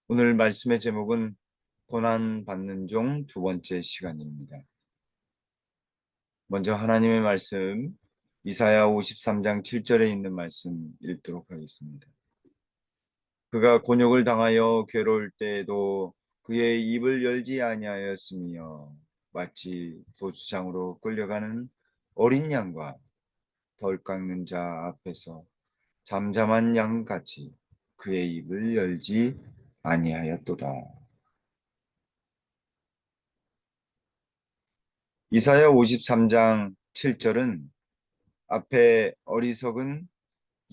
오늘 말씀의 제목은 고난받는 종 두 번째 시간입니다. 먼저 하나님의 말씀 이사야 53장 7절에 있는 말씀 읽도록 하겠습니다. 그가 곤욕을 당하여 괴로울 때에도 그의 입을 열지 아니하였으며 마치 도주장으로 끌려가는 어린 양과 덜 깎는 자 앞에서 잠잠한 양같이 그의 입을 열지 아니하였도다. 이사야 53장 7절은 앞에 어리석은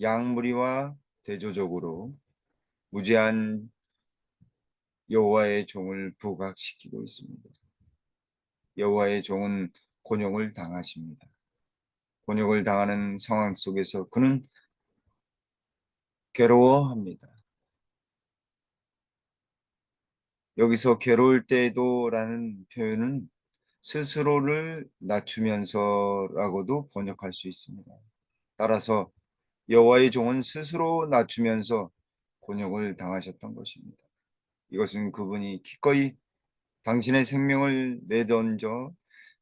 양무리와 대조적으로 무죄한 여호와의 종을 부각시키고 있습니다. 여호와의 종은 곤욕을 당하십니다. 곤욕을 당하는 상황 속에서 그는 괴로워합니다. 여기서 괴로울 때에도라는 표현은 스스로를 낮추면서라고도 번역할 수 있습니다. 따라서 여호와의 종은 스스로 낮추면서 곤욕을 당하셨던 것입니다. 이것은 그분이 기꺼이 당신의 생명을 내던져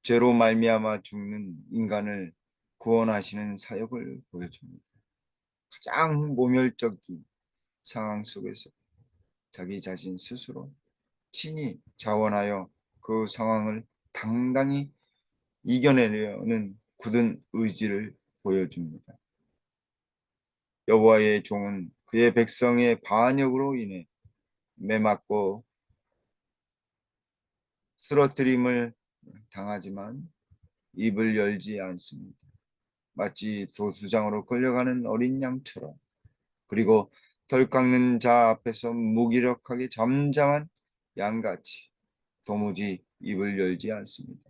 죄로 말미암아 죽는 인간을 구원하시는 사역을 보여줍니다. 가장 모멸적인 상황 속에서 자기 자신 스스로 친히 자원하여 그 상황을 당당히 이겨내려는 굳은 의지를 보여줍니다. 여호와의 종은 그의 백성의 반역으로 인해 매맞고 쓰러뜨림을 당하지만 입을 열지 않습니다. 마치 도수장으로 끌려가는 어린 양처럼, 그리고 덜 깎는 자 앞에서 무기력하게 잠잠한 양같이 도무지 입을 열지 않습니다.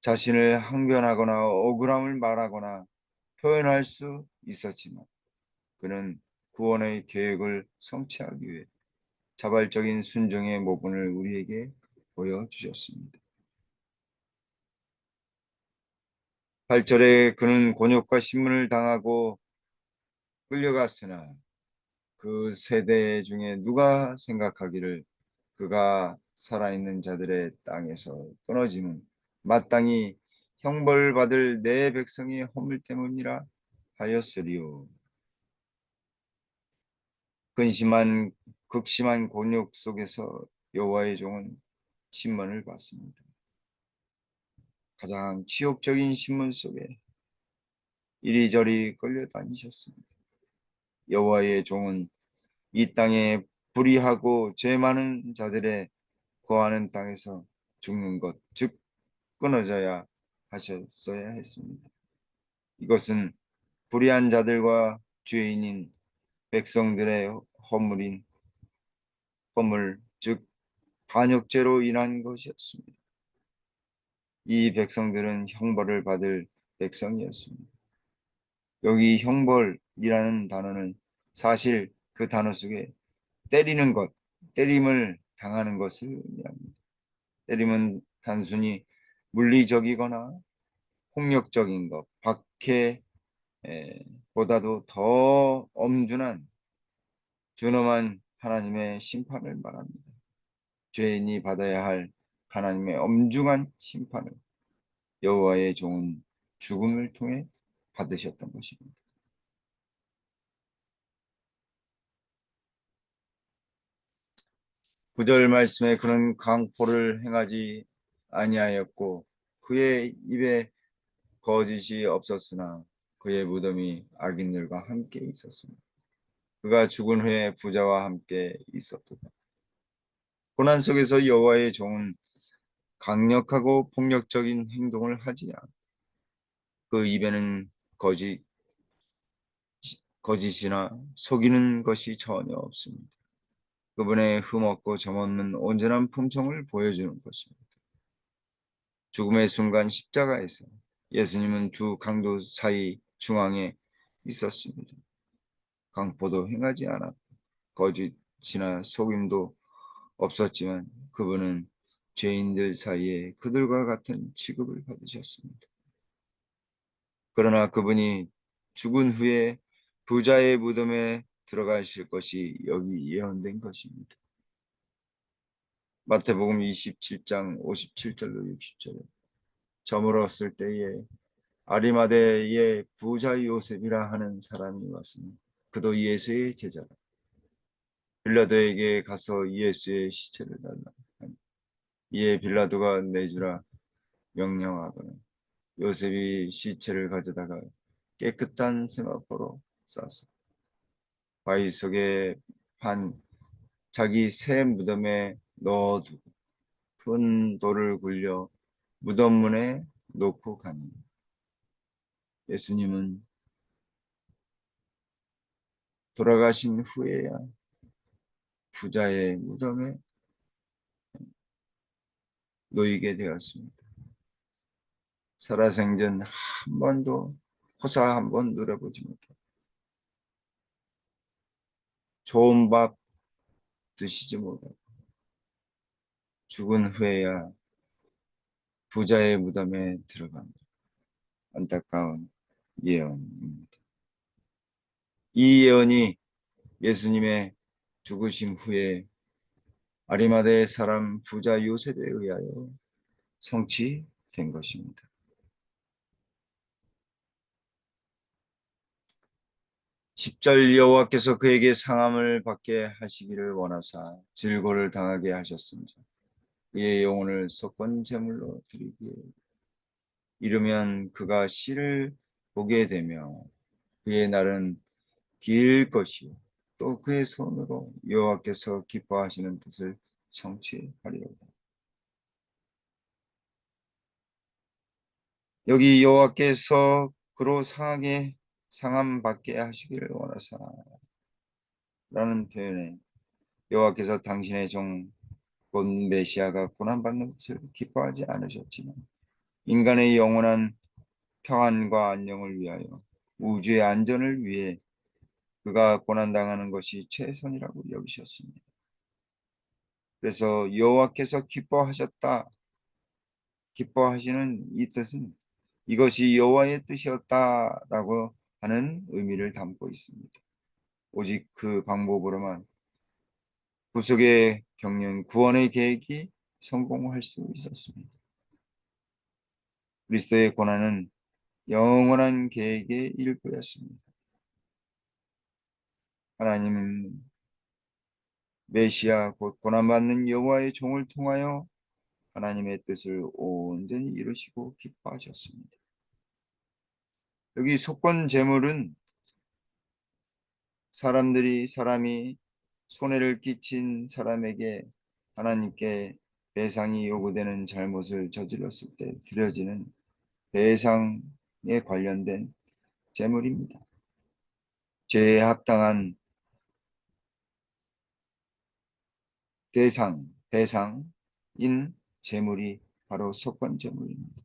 자신을 항변하거나 억울함을 말하거나 표현할 수 있었지만 그는 구원의 계획을 성취하기 위해 자발적인 순종의 모분을 우리에게 보여주셨습니다. 8절에 그는 곤욕과 신문을 당하고 끌려갔으나 그 세대 중에 누가 생각하기를 그가 살아있는 자들의 땅에서 끊어지는 마땅히 형벌받을 내 백성의 허물 때문이라 하였으리요. 근심한 극심한 곤욕 속에서 여호와의 종은 신문을 받습니다. 가장 치욕적인 신문 속에 이리저리 끌려다니셨습니다. 여호와의 종은 이 땅에 불의하고 죄 많은 자들의 거하는 땅에서 죽는 것, 즉 끊어져야 하셨어야 했습니다. 이것은 불의한 자들과 죄인인 백성들의 허물인 허물, 즉 반역죄로 인한 것이었습니다. 이 백성들은 형벌을 받을 백성이었습니다. 여기 형벌이라는 단어는 사실 그 단어 속에 때리는 것, 때림을 당하는 것을 의미합니다. 때림은 단순히 물리적이거나 폭력적인 것, 박해보다도 더 엄중한 준엄한 하나님의 심판을 말합니다. 죄인이 받아야 할 하나님의 엄중한 심판을 여호와의 종은 죽음을 통해 받으셨던 것입니다. 9절 말씀에 그는 강포를 행하지 아니하였고 그의 입에 거짓이 없었으나 그의 무덤이 악인들과 함께 있었습니다. 그가 죽은 후에 부자와 함께 있었도다. 고난 속에서 여호와의 종은 강력하고 폭력적인 행동을 하지 않고 그 입에는 거짓, 거짓이나 속이는 것이 전혀 없습니다. 그분의 흠없고 점없는 온전한 품성을 보여주는 것입니다. 죽음의 순간 십자가에서 예수님은 두 강도 사이 중앙에 있었습니다. 강포도 행하지 않았고 거짓이나 속임도 없었지만 그분은 죄인들 사이에 그들과 같은 취급을 받으셨습니다. 그러나 그분이 죽은 후에 부자의 무덤에 들어가실 것이 여기 예언된 것입니다. 마태복음 27장 57절로 60절에 저물었을 때에 아리마대의 부자 요셉이라 하는 사람이 왔으니 그도 예수의 제자라. 빌라도에게 가서 예수의 시체를 달라 하니 이에 빌라도가 내주라 명령하거늘 요셉이 시체를 가져다가 깨끗한 스마포로 싸서 바위 속에 판 자기 새 무덤에 넣어두고 큰 돌을 굴려 무덤 문에 놓고 가니 예수님은 돌아가신 후에야 부자의 무덤에 놓이게 되었습니다. 살아생전 한 번도 호사 한 번 누려보지 못하고 좋은 밥 드시지 못하고 죽은 후에야 부자의 무덤에 들어간 안타까운 예언입니다. 이 예언이 예수님의 죽으심 후에 아리마대 사람 부자 요셉에 의하여 성취된 것입니다. 10절 여호와께서 그에게 상함을 받게 하시기를 원하사 질고를 당하게 하셨습니다. 그의 영혼을 속건 제물로 드리기에 이르면 그가 씨를 보게 되며 그의 날은 길 것이요 또 그의 손으로 여호와께서 기뻐하시는 뜻을 성취하리로다. 여기 여호와께서 그로 상하게 상함 받게 하시기를 원하사라는 표현에 여호와께서 당신의 종 곧 메시아가 고난받는 것을 기뻐하지 않으셨지만 인간의 영원한 평안과 안녕을 위하여 우주의 안전을 위해 그가 고난당하는 것이 최선이라고 여기셨습니다. 그래서 여호와께서 기뻐하시는 이 뜻은 이것이 여호와의 뜻이었다라고 하는 의미를 담고 있습니다. 오직 그 방법으로만 구속의 경륜, 구원의 계획이 성공할 수 있었습니다. 그리스도의 고난은 영원한 계획의 일부였습니다. 하나님은 메시아 곧 고난받는 여호와의 종을 통하여 하나님의 뜻을 온전히 이루시고 기뻐하셨습니다. 여기 속건 제물은 사람이 손해를 끼친 사람에게 하나님께 배상이 요구되는 잘못을 저질렀을 때 드려지는 배상에 관련된 제물입니다. 죄에 합당한 배상인 제물이 바로 속건 제물입니다.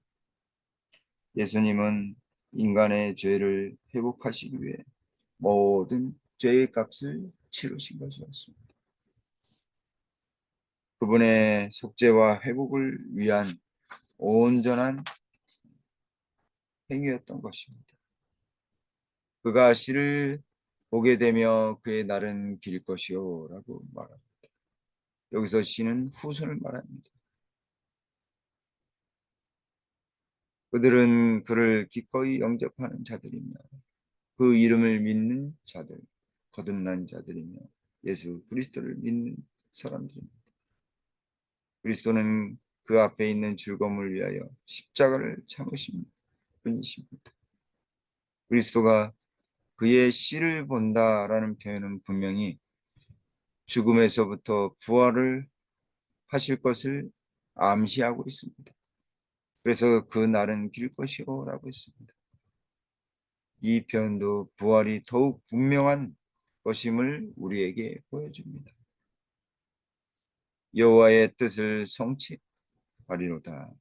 예수님은 인간의 죄를 회복하시기 위해 모든 죄의 값을 치르신 것이었습니다. 그분의 속죄와 회복을 위한 온전한 행위였던 것입니다. 그가 씨를 보게 되며 그의 날은 길 것이요 라고 말합니다. 여기서 씨는 후손을 말합니다. 그들은 그를 기꺼이 영접하는 자들이며 그 이름을 믿는 자들, 거듭난 자들이며 예수 그리스도를 믿는 사람들입니다. 그리스도는 그 앞에 있는 즐거움을 위하여 십자가를 참으신 분이십니다. 그리스도가 그의 씨를 본다라는 표현은 분명히 죽음에서부터 부활을 하실 것을 암시하고 있습니다. 그래서 그 날은 길 것이오라고 했습니다. 이 표현도 부활이 더욱 분명한 것임을 우리에게 보여줍니다. 여호와의 뜻을 성취하리로다.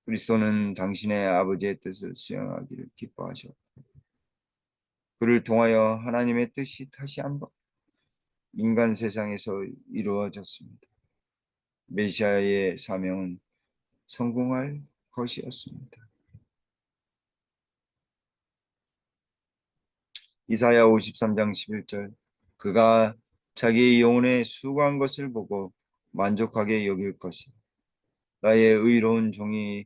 그리스도는 당신의 아버지의 뜻을 수행하기를 기뻐하셨고 그를 통하여 하나님의 뜻이 다시 한번 인간 세상에서 이루어졌습니다. 메시아의 사명은 성공할 것이었습니다. 이사야 53장 11절 그가 자기의 영혼에 수고한 것을 보고 만족하게 여길 것이다. 나의 의로운 종이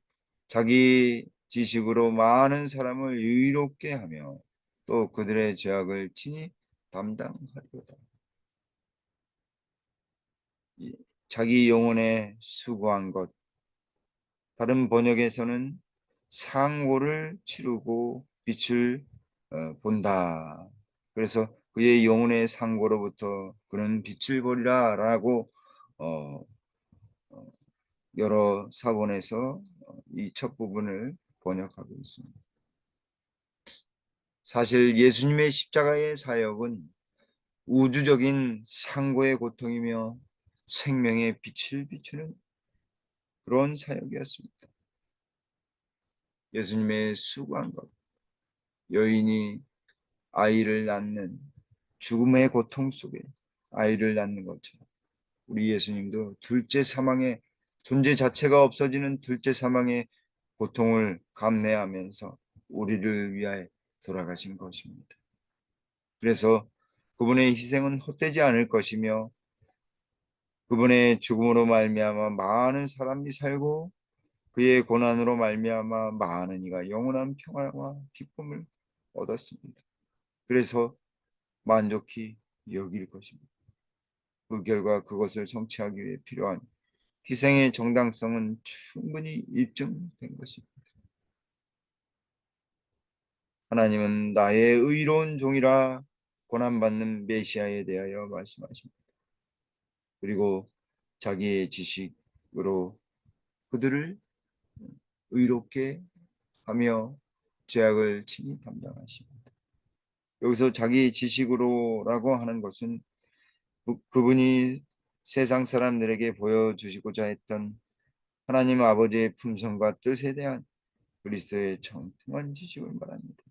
자기 지식으로 많은 사람을 의롭게 하며 또 그들의 죄악을 친히 담당하리로다. 자기 영혼에 수고한 것, 다른 번역에서는 상고를 치르고 빛을 본다. 그래서 그의 영혼의 상고로부터 그는 빛을 보리라 라고 어, 여러 사본에서 이 첫 부분을 번역하고 있습니다. 사실 예수님의 십자가의 사역은 우주적인 상고의 고통이며 생명의 빛을 비추는 그런 사역이었습니다. 예수님의 수고한 것, 여인이 아이를 낳는 죽음의 고통 속에 아이를 낳는 것처럼 우리 예수님도 둘째 사망의 존재 자체가 없어지는 둘째 사망의 고통을 감내하면서 우리를 위하여 돌아가신 것입니다. 그래서 그분의 희생은 헛되지 않을 것이며 그분의 죽음으로 말미암아 많은 사람이 살고 그의 고난으로 말미암아 많은 이가 영원한 평화와 기쁨을 얻었습니다. 그래서 만족히 여길 것입니다. 그 결과 그것을 성취하기 위해 필요한 희생의 정당성은 충분히 입증된 것입니다. 하나님은 나의 의로운 종이라 고난받는 메시아에 대하여 말씀하십니다. 그리고 자기의 지식으로 그들을 의롭게 하며 죄악을 친히 담당하십니다. 여기서 자기 지식으로라고 하는 것은 그분이 세상 사람들에게 보여주시고자 했던 하나님 아버지의 품성과 뜻에 대한 그리스도의 정통한 지식을 말합니다.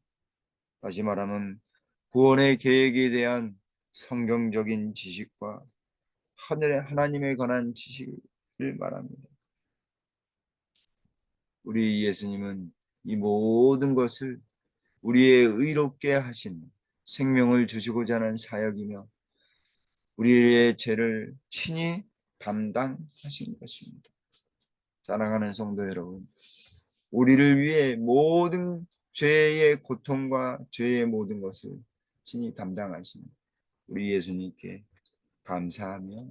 다시 말하면 구원의 계획에 대한 성경적인 지식과 하늘의 하나님에 관한 지식을 말합니다. 우리 예수님은 이 모든 것을 우리의 의롭게 하신 생명을 주시고자 하는 사역이며 우리의 죄를 친히 담당하신 것입니다. 사랑하는 성도 여러분, 우리를 위해 모든 죄의 고통과 죄의 모든 것을 친히 담당하신 우리 예수님께 감사하며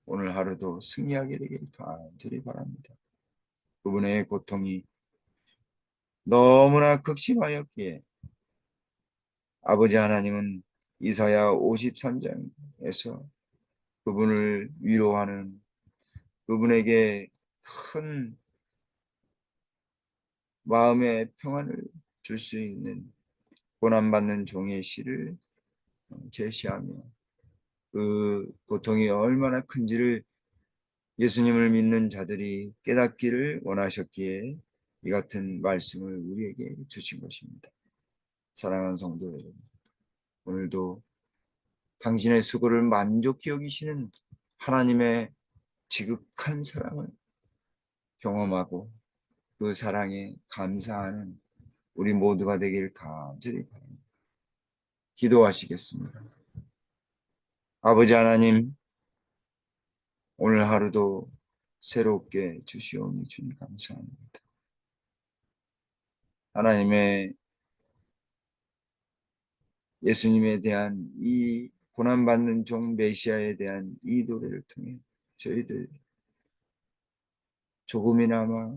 오늘 하루도 승리하게 되길 간절히 바랍니다. 그분의 고통이 너무나 극심하였기에 아버지 하나님은 이사야 53장에서 그분을 위로하는 그분에게 큰 마음의 평안을 줄 수 있는 고난받는 종의 시를 제시하며 그 고통이 얼마나 큰지를 예수님을 믿는 자들이 깨닫기를 원하셨기에 이 같은 말씀을 우리에게 주신 것입니다. 사랑하는 성도 여러분, 오늘도 당신의 수고를 만족히 여기시는 하나님의 지극한 사랑을 경험하고 그 사랑에 감사하는 우리 모두가 되길 간절히 바랍니다. 기도하시겠습니다. 아버지 하나님, 오늘 하루도 새롭게 주시오니 주님 감사합니다. 하나님의 예수님에 대한 이 고난받는 종 메시아에 대한 이 노래를 통해 저희들 조금이나마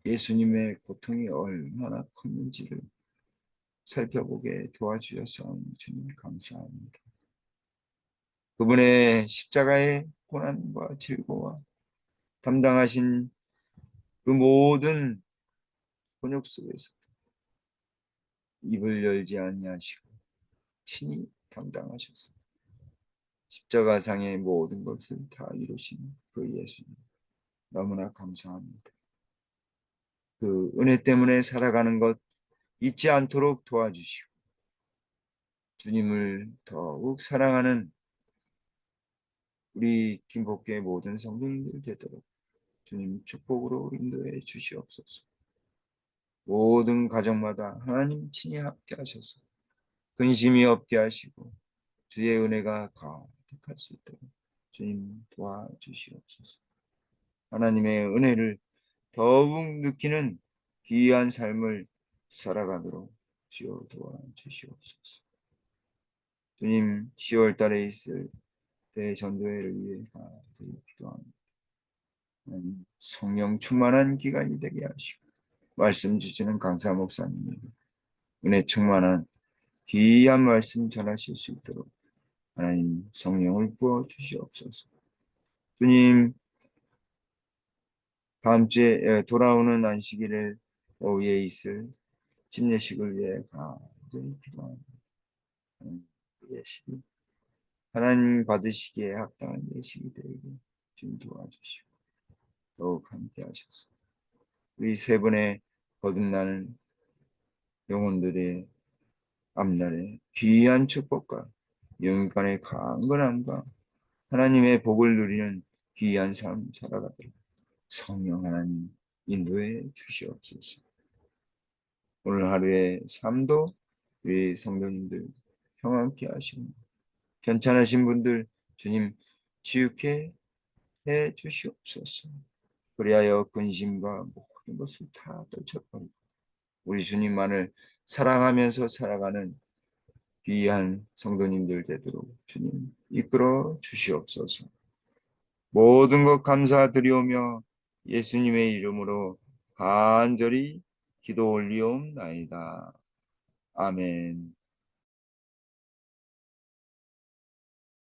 예수님의 고통이 얼마나 컸는지를 살펴보게 도와주셔서 주님 감사합니다. 그분의 십자가의 고난과 질고와 담당하신 그 모든 곤욕 속에서 입을 열지 아니하시고 친히 감당하셨습니다. 십자가상의 모든 것을 다 이루신 그 예수님 너무나 감사합니다. 그 은혜 때문에 살아가는 것 잊지 않도록 도와주시고 주님을 더욱 사랑하는 우리 김복교의 모든 성도님들 되도록 주님 축복으로 인도해 주시옵소서. 모든 가정마다 하나님 친히 함께 하셔서 근심이 없게 하시고 주의 은혜가 가득할 수 있도록 주님 도와주시옵소서. 하나님의 은혜를 더욱 느끼는 귀한 삶을 살아가도록 주여 도와주시옵소서. 주님 10월 달에 있을 대전도회를 위해 간절히 기도합니다. 성령 충만한 기간이 되게 하시고 말씀 주시는 강사 목사님에게 은혜 충만한 귀한 말씀 전하실 수 있도록 하나님 성령을 부어 주시옵소서. 주님 다음 주에 돌아오는 안식일을 오후에 있을 침례식을 위해 간절히 기도합니다. 예식이 하나님 받으시기에 합당한 예식이 되게 좀 도와주시고 더욱 함께 하셔서 우리 세 분의 거듭나는 영혼들의 앞날에 귀한 축복과 영간의 강건함과 하나님의 복을 누리는 귀한 삶 살아가도록 성령 하나님 인도해 주시옵소서. 오늘 하루의 삶도 우리 성도님들 평안케 하시고 편찮으신 분들 주님 치유케 해 주시옵소서. 그리하여 근심과 모든 것을 다 떨쳐버리고 우리 주님만을 사랑하면서 살아가는 귀한 성도님들 되도록 주님 이끌어 주시옵소서. 모든 것 감사드리오며 예수님의 이름으로 간절히 기도 올리옵나이다. 아멘.